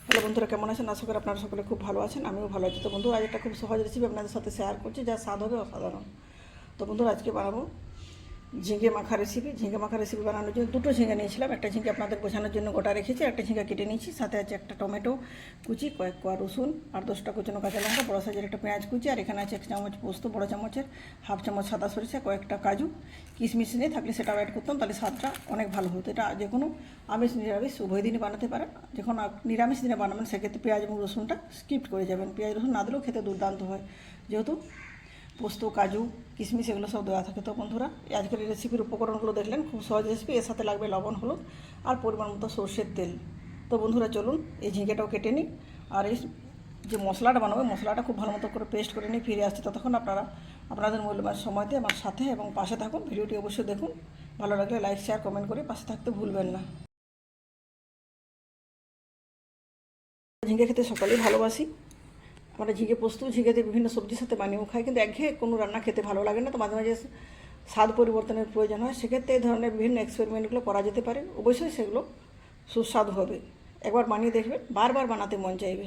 Hello বন্ধুরা, কেমন আছেন? আশা করি আপনারা সকলে খুব ভালো আছেন। আমিও ভালো আছি। তো বন্ধুরা, আজ একটা খুব সহজ রেসিপি আপনাদের সাথে শেয়ার করছি, যা স্বাদ হবে অসাধারণ। তো বন্ধুরা, আজকে বানাবো ঝিঙে মাখা রেসিপি। ঝিঙে মাখা রেসিপি বানানোর জন্য দুটো ঝিঙে নিয়েছিলাম। একটা ঝিঙে আপনাদের বোঝানোর জন্য গোটা রেখেছি, একটা ঝিঙে কেটে নিয়েছি। সাথে আছে একটা টমেটো কুচি, কয়েক কোয়া রসুন, আর 10টা কুচানো কাঁচা লঙ্কা, বড় সাইজের একটা পেঁয়াজ কুচি, আর এখানে আছে 1 চামচ পোস্ত, বড় চামচের হাফ চামচ সাদা সরিষা, কয়েকটা কাজু, কিশমিশ নিয়ে থাকলে সেটাও অ্যাড করতাম, তাহলে স্বাদটা অনেক ভালো হতো। এটা যে কোনো আমিষ নিরামিষ উভয় দিনই বানাতে পারেন। যখন নিরামিষ দিনে বানাবেন সেক্ষেত্রে পেঁয়াজ এবং রসুনটা স্কিপ করে যাবেন। পেঁয়াজ রসুন না দিলেও খেতে দুর্দান্ত হয়, যেহেতু পোস্ত, কাজু, কিশমিশ এগুলো সব দেওয়া থাকে। তো বন্ধুরা, আজকের এই রেসিপির উপকরণগুলো দেখলেন, খুব সহজ রেসিপি। এর সাথে লাগবে লবণ, হলুদ আর পরিমাণ মতো সর্ষের তেল। তো বন্ধুরা, চলুন এই ঝিঙেটাও কেটে নিই, আর এই যে মশলাটা বানাবো মশলাটা খুব ভালো মতো করে পেস্ট করে নিই। ফিরে আসছি, ততক্ষণ আপনাদের মূল্যবান সময় দিয়ে আমার সাথে এবং পাশে থাকুন। ভিডিওটি অবশ্যই দেখুন, ভালো লাগলে লাইক, শেয়ার, কমেন্ট করে পাশে থাকতে ভুলবেন না। ঝিঙে খেতে সকলেই ভালোবাসি। আমরা ঝিঙে পোস্ত, ঝিঙে দিয়ে বিভিন্ন সবজির সাথে বানিয়েও খাই, কিন্তু একঘেয়ে কোনো রান্না খেতে ভালো লাগে না। তো মাঝে মাঝে স্বাদ পরিবর্তনের প্রয়োজন হয়, সেক্ষেত্রে এই ধরনের বিভিন্ন এক্সপেরিমেন্টগুলো করা যেতে পারে। অবশ্যই সেগুলো সুস্বাদু হবে। একবার বানিয়ে দেখবেন, বারবার বানাতে মন চাইবে।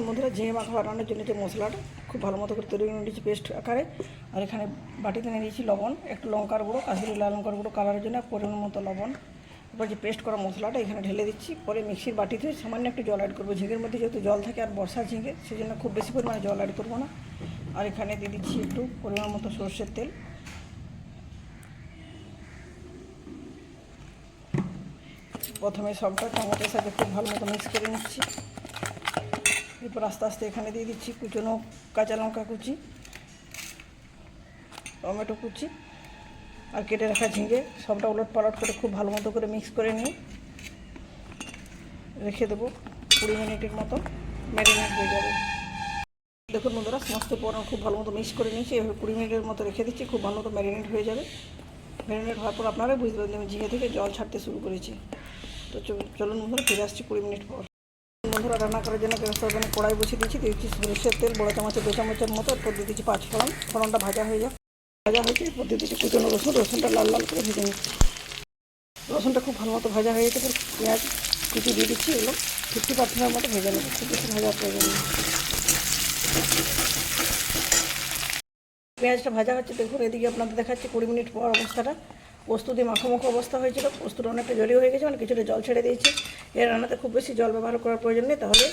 বন্ধুরা, ঝিঙে মাখা বানানোর জন্য যে মশলাটা খুব ভালো মতো করে তৈরি করে নিয়েছি পেস্ট আকারে। আর এখানে বাটিতে নিয়ে নিয়েছি লবণ, একটু লঙ্কার গুঁড়ো, কাশ্মীরি লাল লঙ্কার গুঁড়ো কালারের জন্য, পরিমাণ মতো লবণ। এবার যে পেস্ট করা মশলাটা এখানে ঢেলে দিচ্ছি। পরে মিক্সির বাটিতে সামান্য একটু জল অ্যাড করবো। ঝিঙের মধ্যে যেহেতু জল থাকে, আর বর্ষার ঝিঙে, সেই জন্য খুব বেশি পরিমাণে জল অ্যাড করবো না। আর এখানে দিয়ে দিচ্ছি একটু পরিমাণ মতো সর্ষের তেল। প্রথমে সবটা টমেটোর সাথে খুব ভালো মতো মিক্স করে নিচ্ছি। এরপর আস্তে আস্তে এখানে দিয়ে দিচ্ছি কুচনো কাঁচা লঙ্কা কুচি, টমেটো কুচি আর কেটে রাখা ঝিঙে। সবটা উলট পালট করে খুব ভালো মতো করে মিক্স করে নিয়ে রেখে দেবো 20 মিনিটের মতো, ম্যারিনেট হয়ে যাবে। দেখুন বন্ধুরা, সমস্ত উপকরণ খুব ভালো মতো মিক্স করে নিয়েছি। এভাবে 20 মিনিটের মতো রেখে দিচ্ছি, খুব ভালো মতো ম্যারিনেট হয়ে যাবে। ম্যারিনেট হওয়ার পর আপনারাই বুঝতে পারবেন আমি ঝিঙে থেকে জল ছাড়তে শুরু করেছি। তো চলুন বন্ধুরা, ফিরে আসছি 20 মিনিট পর। বন্ধুরা, রান্না করার জন্য গ্যাসের ওভেনে কড়াই বসিয়ে দিয়েছি সরিষার তেল, বড় চামচের 2 চামচের মতো। এরপর দিয়ে দিচ্ছি 5 ফোড়ন। ফোড়নটা ভাজা হয়ে যায়, ভাজা হয়েছে। এরপর দিয়ে দিচ্ছি কুচনো রসুন। রসুনটা লাল লাল করে ভেজে নিচ্ছি। রসুনটা খুব ভালো মতো ভাজা হয়ে গেছে। পেঁয়াজ কুচি দিয়ে দিচ্ছি। এগুলো 50% মতো ভেজে নেব, খুব বেশি ভাজার প্রয়োজন নেই। পেঁয়াজটা ভাজা হচ্ছে। দেখুন এদিকে আপনাদের দেখাচ্ছি 20 মিনিট পর অবস্থাটা। পোস্ত দিয়ে মাখো অবস্থা হয়েছিল। পোস্তটা অনেকটা জড়িয়ে হয়ে গেছে, মানে কিছুটা জল ছেড়ে দিয়েছি। এর রান্নাতে খুব বেশি জল ব্যবহার করার প্রয়োজন নেই, তাহলে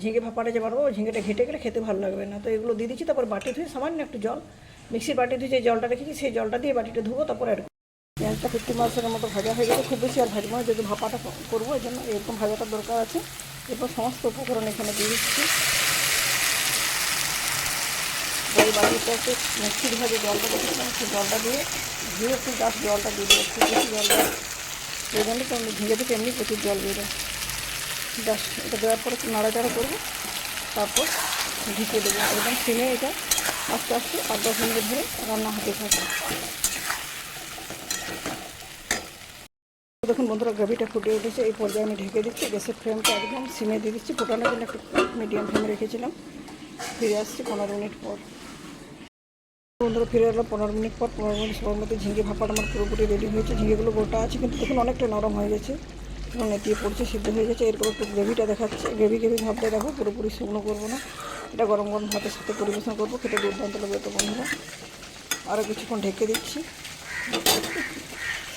ঝিঙে ভাপাটা যে বানাবো ঝিঙেটা ঘেটে গেলে খেতে ভালো লাগবে না। তো এগুলো দিয়ে দিচ্ছি। তারপর বাটি ধুয়ে সামান্য একটু জল, মিক্সির বাটি ধুয়ে যে জলটা রেখেছি সেই জলটা দিয়ে বাটিটা ধুবো, তারপর অ্যাড করবো। পেঁয়াজটা 50% মতো ভাজা হয়ে গেছে। খুব বেশি আর ভাজবো না, যেহেতু ভাপাটা করবো, এই জন্য এরকম ভাজাটার দরকার আছে। এরপর সমস্ত উপকরণ এখানে দিয়ে দিচ্ছি। ওই বাটিটাতে মিক্সির ভাজে জলটা রেখেছিলাম, সেই জলটা দিয়ে ধুয়ে একটু জাস্ট জলটা দিয়ে দেবো। খুব বেশি জল দেওয়া প্রয়োজনে, তো ঝিঙে থেকে এমনি প্রচুর জল বেরো। জাস্ট এটা দেওয়ার পর একটু নাড়াচাড়া করবো, তারপর ঢেকে দেবো। একদম সিমে এটা আস্তে আস্তে 8-10 মিনিট ধরে রান্না হতে থাকে। দেখুন বন্ধুরা, গ্রেভিটা ফুটে উঠেছে। এই পর্যায়ে আমি ঢেকে দিচ্ছি। গ্যাসের ফ্লেমটা একদম সিমে দিয়ে দিচ্ছি। ফোটানোর জন্য একটু মিডিয়াম ফ্লেমে রেখেছিলাম। ফিরে আসছি 15 মিনিট পর। বন্ধুরা, ফিরে এলাম 15 মিনিট পর। 15 মিনিট সময়ের মধ্যে ঝিঙে ভাপাটা আমার পুরোপুরি রেডি হয়েছে। ঝিঙেগুলো গোটা আছে, কিন্তু দেখুন অনেকটা নরম হয়ে গেছে এবং নেতিয়ে পড়ছে, সিদ্ধ হয়ে গেছে। এরপর একটু গ্রেভিটা দেখাচ্ছে। গ্রেভি ভাবটা দেখো, পুরোপুরি শুকনো করবো না। এটা গরম গরম ভাতের সাথে পরিবেশন করবো, খেতে দুর্দান্ত লাগবে। তো বন্ধুরা, আরও কিছুক্ষণ ঢেকে দিচ্ছি।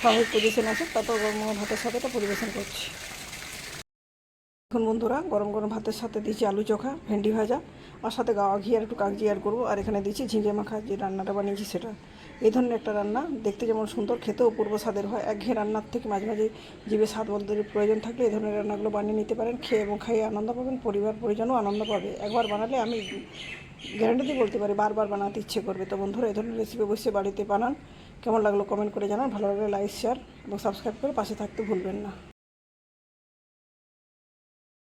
স্বাভাবিক পজিশন আছে, তারপর গরম গরম ভাতের সাথে এটা পরিবেশন করছি। এখন বন্ধুরা, গরম গরম ভাতের সাথে দিচ্ছি আলু চোখা, ভেন্ডি ভাজা, আর সাথে গাওয়া ঘি আর একটু কাগজি অ্যাড করবো। আর এখানে দিচ্ছি ঝিঙে মাখা, যে রান্নাটা বানিয়েছি সেটা। এই ধরনের একটা রান্না দেখতে যেমন সুন্দর, খেতেও অপূর্ব স্বাদের হয়। একঘেয়ে রান্নার থেকে মাঝে মাঝে জিভে স্বাদ বদলের প্রয়োজন থাকলে এই ধরনের রান্নাগুলো বানিয়ে নিতে পারেন। খেয়ে এবং খাইয়ে আনন্দ পাবেন, পরিবার পরিজনও আনন্দ পাবে। একবার বানালে আমি গ্যারান্টি দিয়ে বলতে পারি বারবার বানাতে ইচ্ছে করবে। তো বন্ধুরা, এই ধরনের রেসিপি অবশ্যই বাড়িতে বানান। কেমন লাগলো কমেন্ট করে জানান। ভালো লাগলে লাইক, শেয়ার এবং সাবস্ক্রাইব করে পাশে থাকতে ভুলবেন না।